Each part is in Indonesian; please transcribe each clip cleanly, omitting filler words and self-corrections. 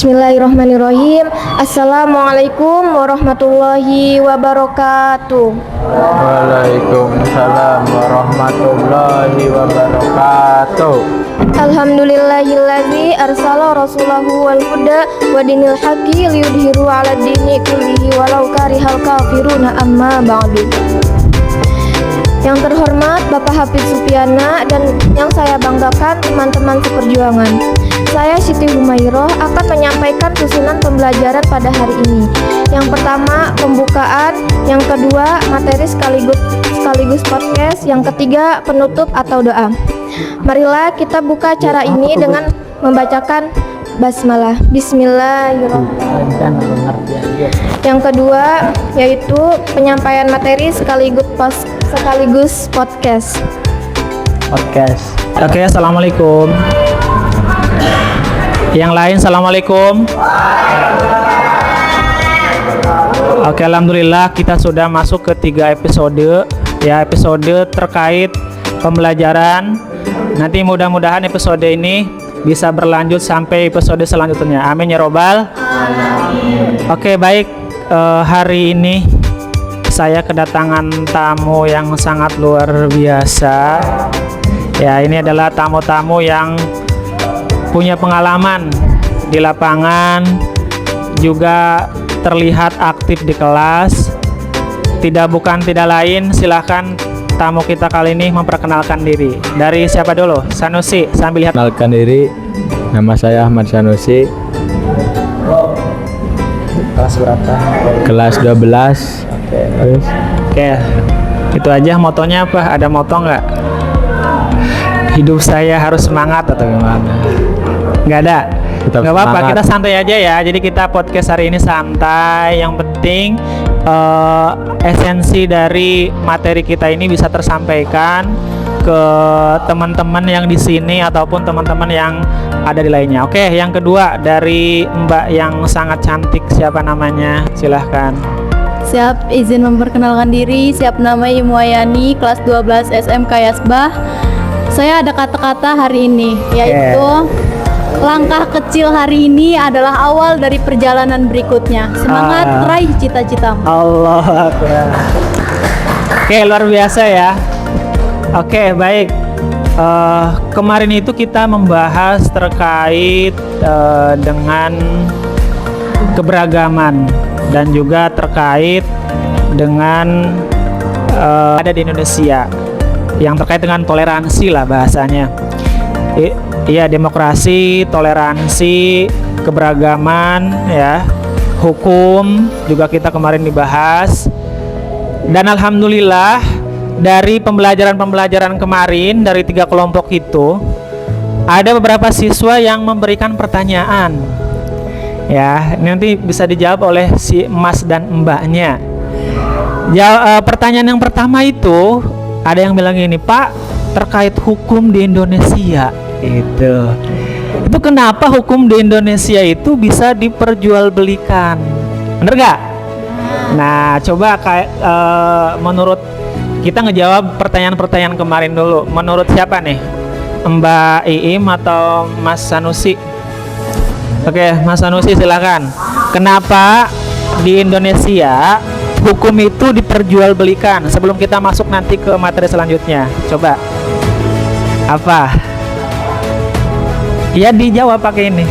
Bismillahirrahmanirrahim. Assalamualaikum warahmatullahi wabarakatuh. Waalaikumsalam warahmatullahi wabarakatuh. Alhamdulillahillazi arsala rasulahu wal huda wa dinil haqqi liyudhiru 'ala dini kullihi walau karihal kafiruna amma ba'du. Yang terhormat Bapak Hafidz Supiana dan yang saya banggakan teman-teman seperjuangan. Saya Siti Humairah akan menyampaikan susunan pembelajaran pada hari ini. Yang pertama pembukaan, yang kedua materi sekaligus podcast, yang ketiga penutup atau doa. Marilah kita buka acara ini dengan membacakan basmalah. Bismillahirrahmanirrahim. Yang kedua yaitu penyampaian materi sekaligus podcast. Oke, assalamualaikum. Yang lain, assalamualaikum. Oke, alhamdulillah kita sudah masuk ke 3 episode. Ya, episode terkait pembelajaran. Nanti mudah-mudahan episode ini bisa berlanjut sampai episode selanjutnya. Amin ya robbal. Oke, baik. Hari ini saya kedatangan tamu yang sangat luar biasa. Ya, ini adalah tamu-tamu yang punya pengalaman di lapangan, juga terlihat aktif di kelas. Tidak lain, silahkan tamu kita kali ini memperkenalkan diri. Dari siapa dulu? Sanusi, sambil lihat. Kenalkan diri, nama saya Ahmad Sanusi. Kelas berapa? Kelas 12. Oke, itu aja. Motonya apa? Ada moto nggak? Hidup saya harus semangat atau gimana? Nggak ada? Tetap Nggak apa-apa, semangat. kita santai aja ya. Jadi kita podcast hari ini santai. Yang penting esensi dari materi kita ini bisa tersampaikan ke teman-teman yang di sini ataupun teman-teman yang ada di lainnya. Oke, yang kedua dari Mbak yang sangat cantik, siapa namanya? Silahkan. Siap, izin memperkenalkan diri. Siap, nama Imuayani, kelas 12 SMK Yasbah. Saya ada kata-kata hari ini, yaitu langkah kecil hari ini adalah awal dari perjalanan berikutnya. Semangat raih cita-citamu. Allah Akbar. Oke, luar biasa ya. Oke, baik. Kemarin itu kita membahas terkait dengan keberagaman dan juga terkait dengan ada di Indonesia yang terkait dengan toleransi lah bahasanya. Iya, demokrasi, toleransi, keberagaman, ya, hukum juga kita kemarin dibahas. Dan alhamdulillah dari pembelajaran kemarin dari 3 kelompok itu ada beberapa siswa yang memberikan pertanyaan. Ya, ini nanti bisa dijawab oleh si Mas dan Mbaknya. Pertanyaan yang pertama itu ada yang bilang gini, Pak, terkait hukum di Indonesia itu kenapa hukum di Indonesia itu bisa diperjualbelikan? Bener gak? Nah, coba menurut kita ngejawab pertanyaan-pertanyaan kemarin dulu. Menurut siapa nih? Mbak Iim atau Mas Sanusi? Oke, Mas Sanusi silakan. Kenapa di Indonesia hukum itu diperjualbelikan? Sebelum kita masuk nanti ke materi selanjutnya, coba. Apa? Ya, dijawab pakai ini.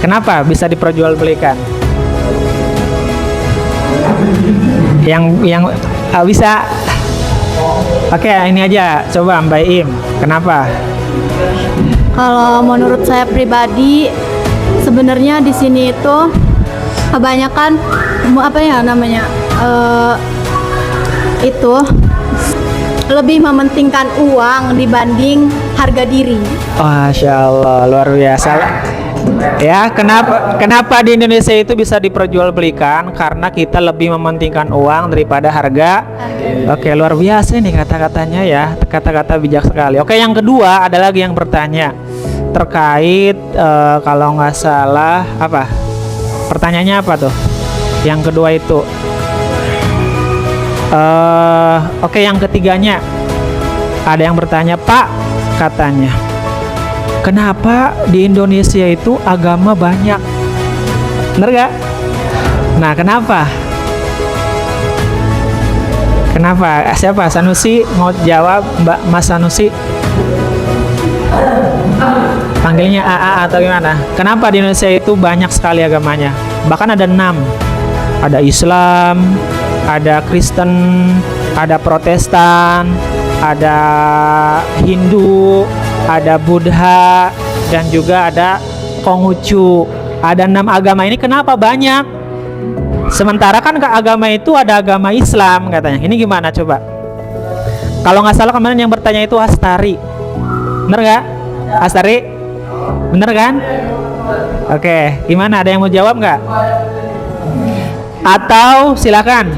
Kenapa bisa diperjualbelikan? Yang bisa. Oke, ini aja. Coba Mbak Im, kenapa? Kalau menurut saya pribadi, sebenarnya di sini itu kebanyakan itu lebih mementingkan uang dibanding harga diri. Masya Allah, luar biasa. Ya, kenapa di Indonesia itu bisa diperjualbelikan? Karena kita lebih mementingkan uang daripada harga. Oke, luar biasa nih kata-katanya ya, kata-kata bijak sekali. Oke, yang kedua ada lagi yang bertanya terkait kalau nggak salah apa? Pertanyaannya apa tuh? Yang kedua itu. Oke, yang ketiganya ada yang bertanya, Pak, katanya kenapa di Indonesia itu agama banyak? Bener gak? Nah, kenapa? Kenapa? Siapa? Sanusi mau jawab, Mbak Mas Sanusi? Panggilnya AA atau gimana? Kenapa di Indonesia itu banyak sekali agamanya? Bahkan ada 6. Ada Islam, ada Kristen, ada Protestan, ada Hindu, ada Buddha, dan juga ada Konghucu. Ada 6 agama ini kenapa banyak? Sementara kan ke agama itu ada agama Islam katanya. Ini gimana coba? Kalau nggak salah kemarin yang bertanya itu Astari. Bener nggak? Astari? Bener kan? Oke, gimana? Ada yang mau jawab nggak? Atau silakan.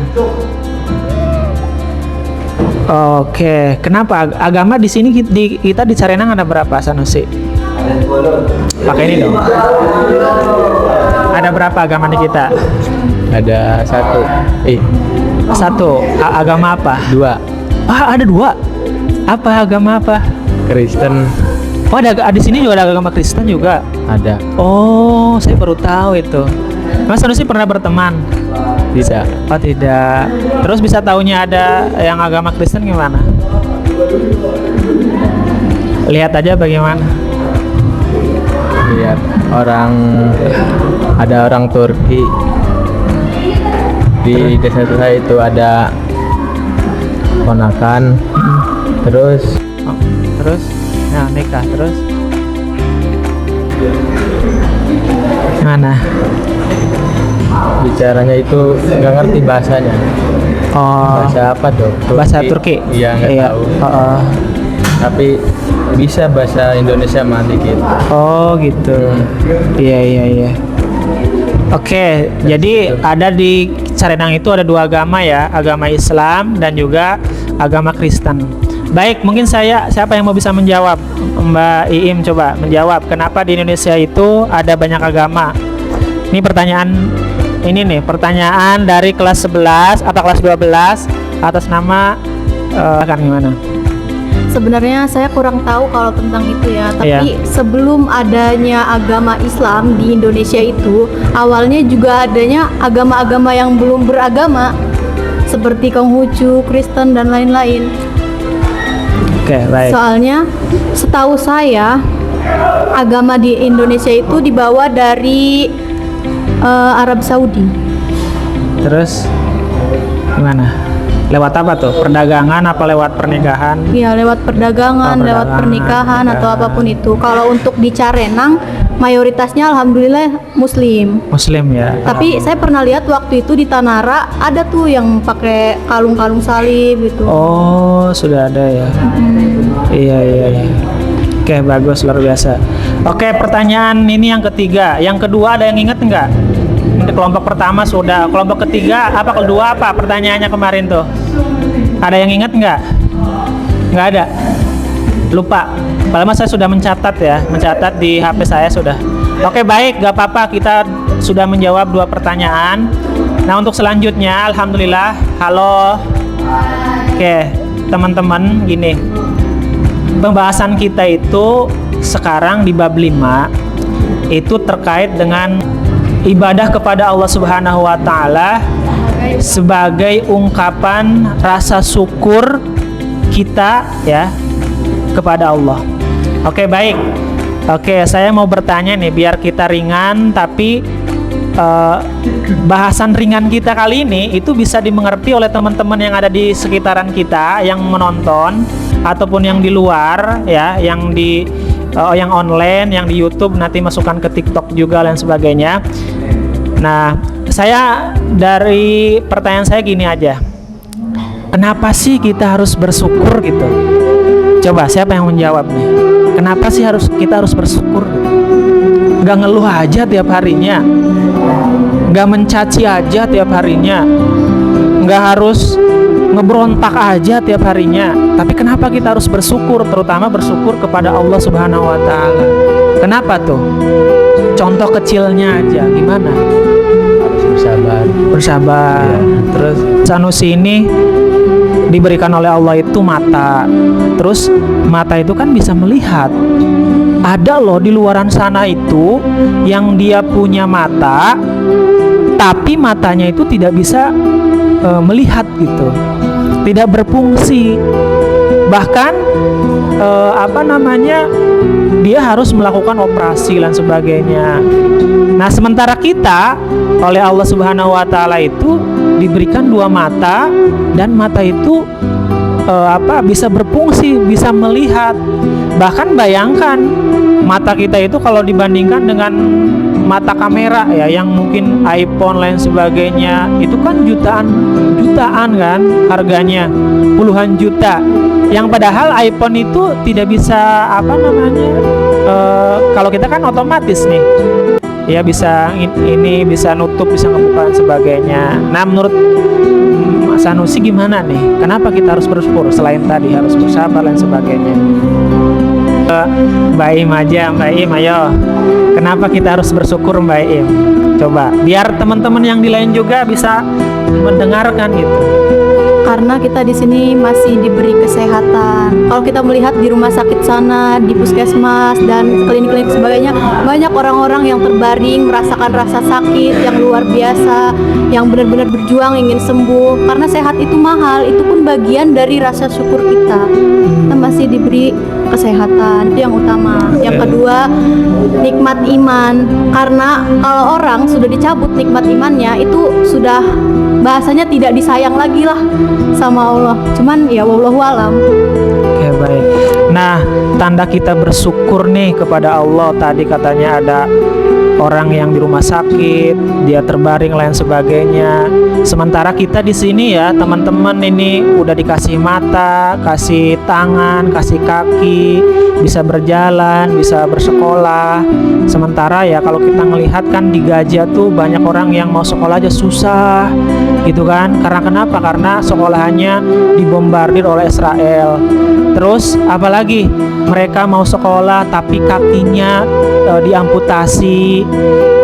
Oke, kenapa agama di sini kita di Carenang ada berapa, Sanusi? Pakai ini dong. Ada berapa agama di kita? Ada 1. 1. Agama apa? 2. Ah, ada 2. Apa agama apa? Kristen Oh, ada di sini juga ada agama Kristen juga. ada. Oh, saya baru tahu itu. Mas Sanusi pernah berteman? Tidak. Oh, tidak. Terus bisa taunya ada yang agama Kristen gimana? Lihat aja bagaimana. Lihat ada orang Turki di desa saya itu ada ponakan. Terus Oh, terus? Nah, nikah terus? Gimana? bicaranya itu nggak ngerti bahasanya. Oh, Bahasa apa tuh? bahasa Turki? Iya, nggak tahu. Tapi bisa bahasa Indonesia mah dikit. Oh, gitu. Iya. Oke, jadi ada di Carenang itu ada 2 agama ya, agama Islam dan juga agama Kristen. Baik, mungkin siapa yang mau bisa menjawab? Mbak Iim coba menjawab kenapa di Indonesia itu ada banyak agama. Ini pertanyaan dari kelas 11 atau kelas 12 atas nama akan gimana? Sebenarnya saya kurang tahu kalau tentang itu ya, tapi sebelum adanya agama Islam di Indonesia itu, awalnya juga adanya agama-agama yang belum beragama, seperti Konghucu, Kristen, dan lain-lain. Oke, baik. Soalnya setahu saya agama di Indonesia itu dibawa dari Arab Saudi. Terus gimana? Lewat apa tuh? Perdagangan apa lewat pernikahan? Ya, lewat perdagangan, Oh, lewat pernikahan atau apapun itu. Kalau untuk di Carenang, mayoritasnya alhamdulillah Muslim. Muslim ya. Tapi saya pernah lihat waktu itu di Tanara ada tuh yang pakai kalung-kalung salib gitu. Oh, sudah ada ya. Iya. Oke, bagus, luar biasa. Oke, pertanyaan ini yang ketiga. Yang kedua ada yang inget nggak? Kelompok pertama sudah. Kelompok ketiga apa? Kedua apa? Pertanyaannya kemarin tuh. Ada yang inget nggak? Nggak ada. Lupa. Padahal saya sudah mencatat ya. Mencatat di HP saya sudah. Oke, baik. Gak apa-apa. Kita sudah menjawab 2 pertanyaan. Nah, untuk selanjutnya, alhamdulillah. Halo. Oke, teman-teman, gini. Pembahasan kita itu sekarang di bab 5 itu terkait dengan ibadah kepada Allah Subhanahu wa taala sebagai ungkapan rasa syukur kita ya kepada Allah. Oke, baik. Oke, saya mau bertanya nih biar kita ringan, tapi bahasan ringan kita kali ini itu bisa dimengerti oleh teman-teman yang ada di sekitaran kita, yang menonton ataupun yang di luar ya, yang online, yang di YouTube, nanti masukkan ke TikTok juga dan sebagainya. Nah, dari pertanyaan saya gini aja. Kenapa sih kita harus bersyukur gitu? Coba siapa yang menjawab nih? Kenapa sih kita harus bersyukur? Gak ngeluh aja tiap harinya, gak mencaci aja tiap harinya, gak harus ngeberontak aja tiap harinya. Tapi kenapa kita harus bersyukur, terutama bersyukur kepada Allah Subhanahu wa taala? Kenapa tuh? Contoh kecilnya aja gimana? Bersabar. Ya. Terus Sanusi ini diberikan oleh Allah itu mata. Terus mata itu kan bisa melihat. ada loh di luaran sana itu yang dia punya mata, tapi matanya itu tidak bisa melihat gitu, tidak berfungsi, bahkan dia harus melakukan operasi dan sebagainya. Nah, sementara kita oleh Allah Subhanahu wa taala itu diberikan 2 mata, dan mata itu bisa berfungsi, bisa melihat. Bahkan bayangkan mata kita itu kalau dibandingkan dengan mata kamera ya, yang mungkin iPhone lain sebagainya, itu kan jutaan kan harganya, puluhan juta. Yang padahal iPhone itu tidak bisa kalau kita kan otomatis nih ya, bisa ini bisa nutup, bisa ngebuka dan sebagainya. Nah, menurut Mas Sanusi gimana nih? Kenapa kita harus bersyukur selain tadi harus bersabar dan sebagainya? Mbak Im aja, Mbak Im ayo. Kenapa kita harus bersyukur, Mbak Im? Coba biar teman-teman yang di lain juga bisa mendengarkan gitu. Karena kita di sini masih diberi kesehatan. Kalau kita melihat di rumah sakit sana, di puskesmas dan klinik-klinik sebagainya, banyak orang-orang yang terbaring merasakan rasa sakit yang luar biasa, yang benar-benar berjuang ingin sembuh. Karena sehat itu mahal, itu pun bagian dari rasa syukur kita. Kita masih diberi kesehatan, itu yang utama. Yang kedua, nikmat iman. Karena kalau orang sudah dicabut nikmat imannya, itu sudah bahasanya tidak disayang lagi lah sama Allah. Cuman ya wallahu alam. Oke, baik. Nah, tanda kita bersyukur nih kepada Allah, tadi katanya ada orang yang di rumah sakit, dia terbaring lain sebagainya. Sementara kita di sini ya, teman-teman ini udah dikasih mata, kasih tangan, kasih kaki, bisa berjalan, bisa bersekolah. Sementara ya kalau kita ngelihat kan di Gaza tuh banyak orang yang mau sekolah aja susah gitu kan. Karena kenapa? Karena sekolahannya dibombardir oleh Israel. Terus apalagi mereka mau sekolah tapi kakinya diamputasi.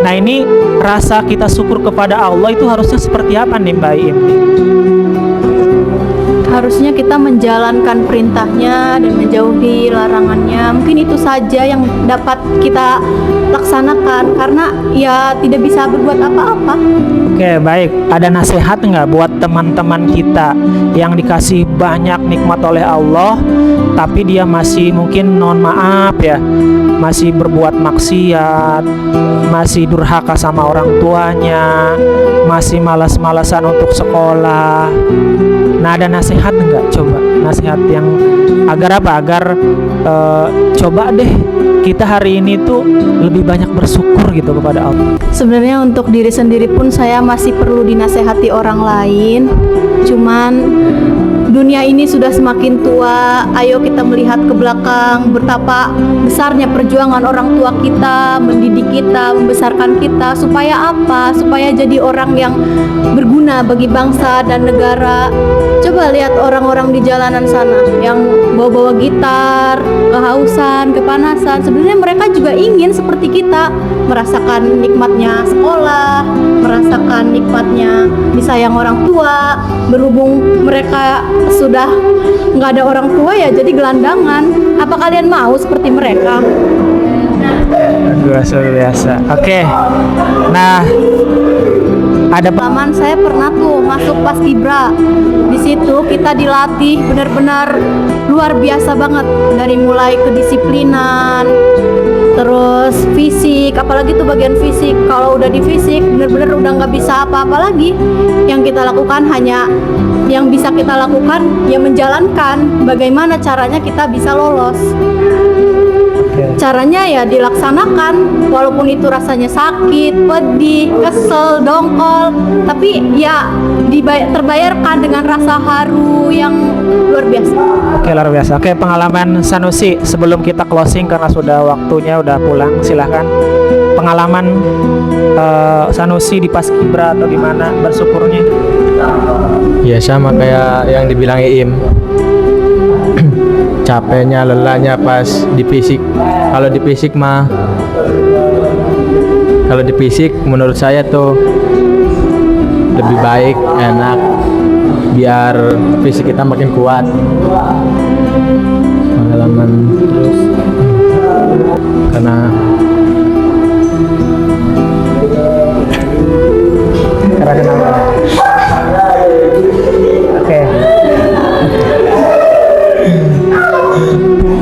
Nah, ini rasa kita syukur kepada Allah itu harusnya seperti apa nih, Mbak Im? Harusnya kita menjalankan perintahnya dan menjauhi larangannya. Mungkin itu saja yang dapat kita laksanakan, karena ya tidak bisa berbuat apa-apa. Oke, baik. Ada nasihat nggak buat teman-teman kita yang dikasih banyak nikmat oleh Allah, tapi dia masih mungkin maaf ya, masih berbuat maksiat, masih durhaka sama orang tuanya, masih malas-malasan untuk sekolah. Nah, ada nasihat nggak? Coba nasihat yang agar apa? Agar coba deh kita hari ini tuh lebih banyak bersyukur gitu kepada Allah. Sebenarnya untuk diri sendiri pun saya masih perlu dinasehati orang lain. Cuman dunia ini sudah semakin tua. Ayo kita melihat ke belakang, betapa besarnya perjuangan orang tua kita, mendidik kita, membesarkan kita. Supaya apa? Supaya jadi orang yang berguna bagi bangsa dan negara. Coba lihat orang-orang di jalanan sana yang bawa-bawa gitar, kehausan, kepanasan. Sebenarnya mereka juga ingin seperti kita, merasakan nikmatnya sekolah, merasakan nikmatnya disayang orang tua. Berhubung mereka sudah nggak ada orang tua ya jadi gelandangan. Apa kalian mau seperti mereka? Luar biasa. Oke. Nah, ada pengalaman saya pernah tuh masuk paskibra. Di situ kita dilatih benar-benar luar biasa banget, dari mulai kedisiplinan, terus fisik, apalagi tuh bagian fisik. Kalau udah di fisik benar-benar udah nggak bisa apa-apa lagi. Yang kita lakukan hanya yang bisa kita lakukan ya menjalankan bagaimana caranya kita bisa lolos. Caranya ya dilaksanakan, walaupun itu rasanya sakit, pedih, kesel, dongkol, tapi ya terbayarkan dengan rasa haru yang luar biasa. Oke, luar biasa. Oke, pengalaman Sanusi sebelum kita closing karena sudah waktunya udah pulang, silahkan. Pengalaman Sanusi di paskibra atau gimana bersyukurnya? Ya sama kayak yang dibilang Iim. Capeknya, lelahnya pas di fisik. Kalau di fisik menurut saya tuh lebih baik, enak, biar fisik kita makin kuat. Pengalaman terus karena kenapa? Oke.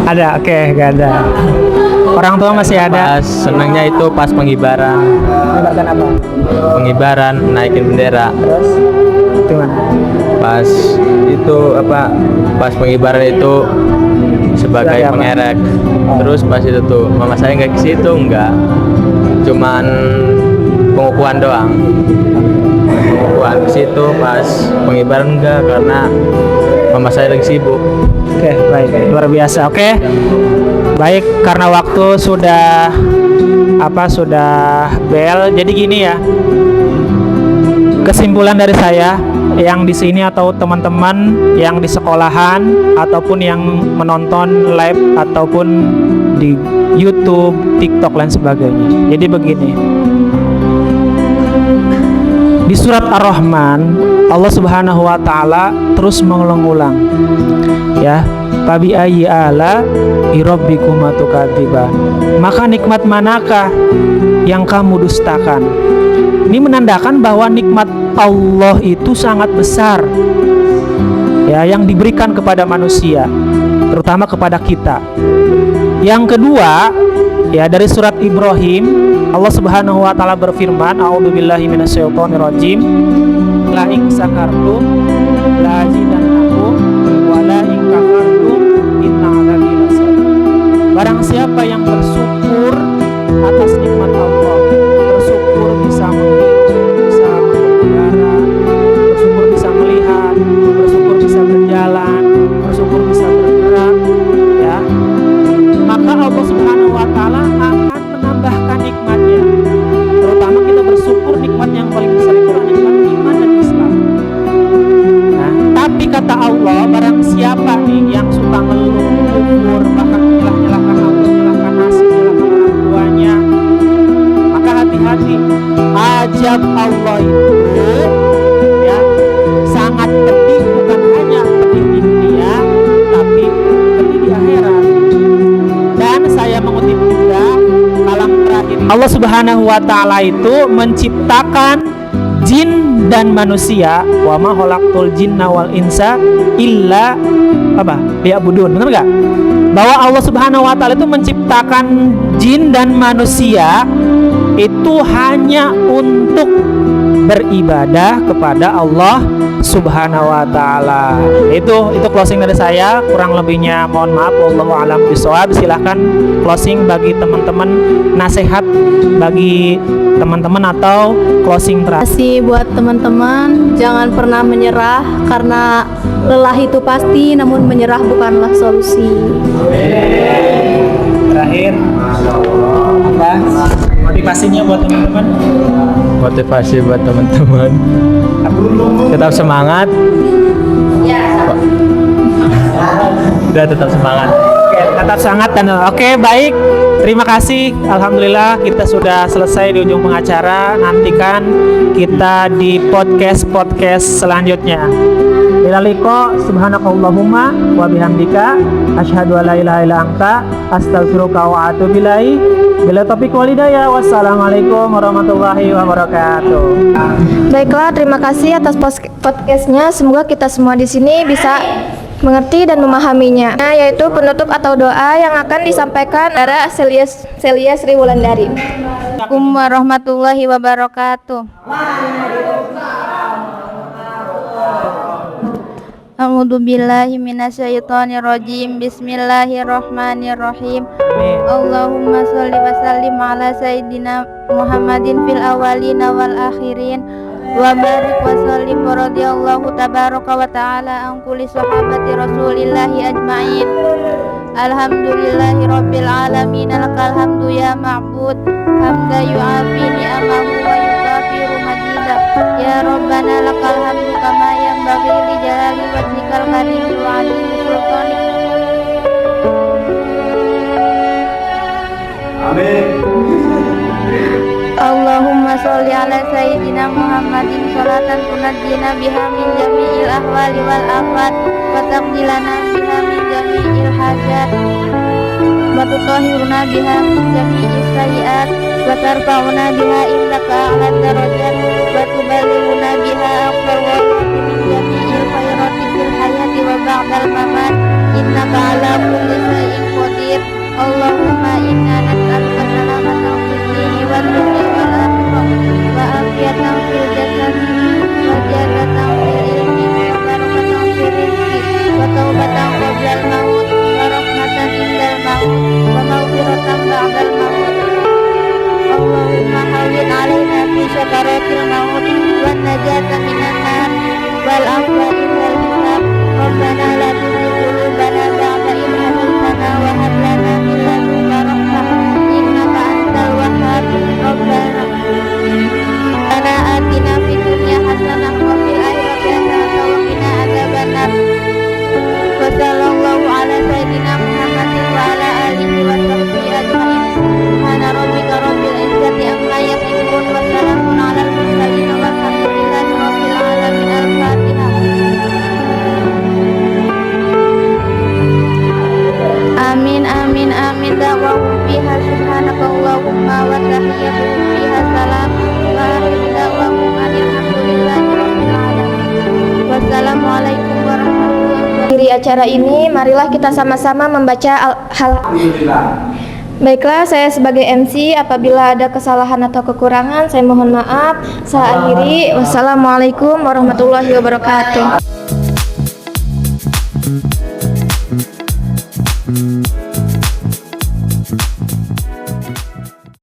Ada, oke, gak ada. Orang tua masih ada. pas senangnya itu pas pengibaran Mengibarkan apa? pengibaran naikin bendera. Terus gimana? Pas itu pas pengibaran itu sebagai Sebagai apa? pengerek. Terus pas itu tuh mama saya nggak ke situ, nggak, cuman pengukuhan doang. Pengukuhan ke situ, pas pengibaran enggak karena mama saya lagi sibuk. Oke, baik, luar biasa. Oke, baik, karena waktu sudah bel. Jadi gini ya, kesimpulan dari saya yang di sini atau teman-teman yang di sekolahan ataupun yang menonton live ataupun di YouTube, TikTok dan sebagainya. Jadi begini. Di surat Ar-Rahman, Allah Subhanahu wa taala terus mengulang-ulang. Ya, fabi ayyi ala rabbikuma tukadziban. Maka nikmat manakah yang kamu dustakan? Ini menandakan bahwa nikmat Allah itu sangat besar. Ya, yang diberikan kepada manusia, terutama kepada kita. Yang kedua, ya dari surat Ibrahim, Allah Subhanahu wa taala berfirman, a'udzubillahi minasyaitonirrajim, la in sakartum la azidannakum wa la in kafartum inna 'adzabi lasyadid. Barang siapa yang bersyukur atas nikmat Allah, bersyukur bisa menghirup, bisa berbicara, bersyukur bisa melihat, bersyukur bisa berjalan, bersyukur bisa bergerak, ya, maka Allah Subhanahu wa taala akan menambahkan nikmatnya. Terutama kita bersyukur nikmat yang paling besar itu adalah nikmat iman dan Islam. Nah, tapi kata Allah, barang siapa nih yang suka ngeluh, kufur, bahkan menyalahkan Allah, menyalahkan nasib, menyalahkan orang tuanya, maka hati-hati. Ajab Allah itu ya sangat pedih, bukan hanya pedih di dunia, tapi pedih di akhirat. Dan saya mengutip juga kalam terakhir, Allah Subhanahu wa taala itu menciptakan jin dan manusia, wa ma khalaqtul jinna wal insa illa liya'budun. Benar enggak? Bahwa Allah Subhanahu wa taala itu menciptakan jin dan manusia itu hanya untuk beribadah kepada Allah Subhanahu wa taala. Itu closing dari saya. Kurang lebihnya mohon maaf, wallahu a'lam bishawab. Silahkan closing bagi teman-teman, nasihat bagi teman-teman atau closing terakhir. Terima kasih buat teman-teman, jangan pernah menyerah karena lelah itu pasti, namun menyerah bukanlah solusi. Terakhir apa motivasinya buat teman-teman? Motivasi buat teman-teman tetap semangat. Udah tetap semangat. Oke, tetap semangat dan oke, baik. Terima kasih. Alhamdulillah kita sudah selesai di ujung pengacara. Nantikan kita di podcast selanjutnya. Ila liqa, subhanakallahumma wa bihamdika asyhadu an la ilaha illa anta astaghfiruka wa atubu ilaik. Bila taufiq wal hidayah. Wassalamualaikum warahmatullahi wabarakatuh. Baiklah, terima kasih atas podcastnya. Semoga kita semua di sini bisa mengerti dan memahaminya. Nah, yaitu penutup atau doa yang akan disampaikan dari Celia Sri Wulandari. Assalamualaikum warahmatullahi wabarakatuh. A'udzu billahi minasyaitonir rajim. Bismillahirrahmanirrahim. Allahumma shalli wa sallim ala sayyidina Muhammadin fil awwalina wal akhirin wa barik wa sallim wa radhiyallahu tabaraka wa ta'ala an kulli sahabati rasulillahi ajma'in. Alhamdulillahi rabbil alamin, lakal hamdu ya ma'bud hamda yu'afi ni'amahu wa yukafiru madida. Ya rabbana lakal hamdu kama yanbaghi li jalali wajhikal karim wa azimi sultanik. Allahumma sholli ala sayyidina Muhammadin sholatan tunajjina biha min jami'il ahwali wal afat wa taqdilana biha min jami'il hajat. wa tutahhiruna biha min jami'i sayyi'at wa tarfa'una biha indaka a'la darajat wa tuballighuna biha aqsal ghayati min jami'il khairati fil hayati wa ba'dal mamat innaka ala kulli shay'in qadir. Allahumma inna nas'aluka salamatan fid dini wad dunya wal akhirah wa afiyatan fil jasadi wa jannatan fil ilmi wa barakatan fil rizqi wa taubatan qabla al maut wa rahmatan indal maut wa maghfiratan ba'dal maut. Allahumma hawwin 'alaina fi sakaratil maut wan najata minan nar wal afwa indal hisab. Rabbana la tuzigh qulubana ba'da idh hadaytana wa hab lana min ladunka rahmah innaka antal wahhab. Rabbana atina fid dunya hasanah wa fil akhirati hasanah wa qina adzabannar. Wa sallallahu ala sayyidina Muhammadin wa ala alihi wa sahbihi ajma'in. Subhana rabbika rabbil izzati amma yasifun wa salamun alal mursalin walhamdulillahi rabbil alamin. Al-Fatihah. Amin amin amin da'wahum fiha subhanakallahumma wa tahiyyatuhum fiha salam wa akhiru da'wahum alhamdulillahi rabbil alamin. Wassalamualaikum warahmatullahi wabarakatuh. Di acara ini marilah kita sama-sama membaca hal. Baiklah, saya sebagai MC apabila ada kesalahan atau kekurangan saya mohon maaf. Saya akhiri. Wassalamualaikum warahmatullahi wabarakatuh.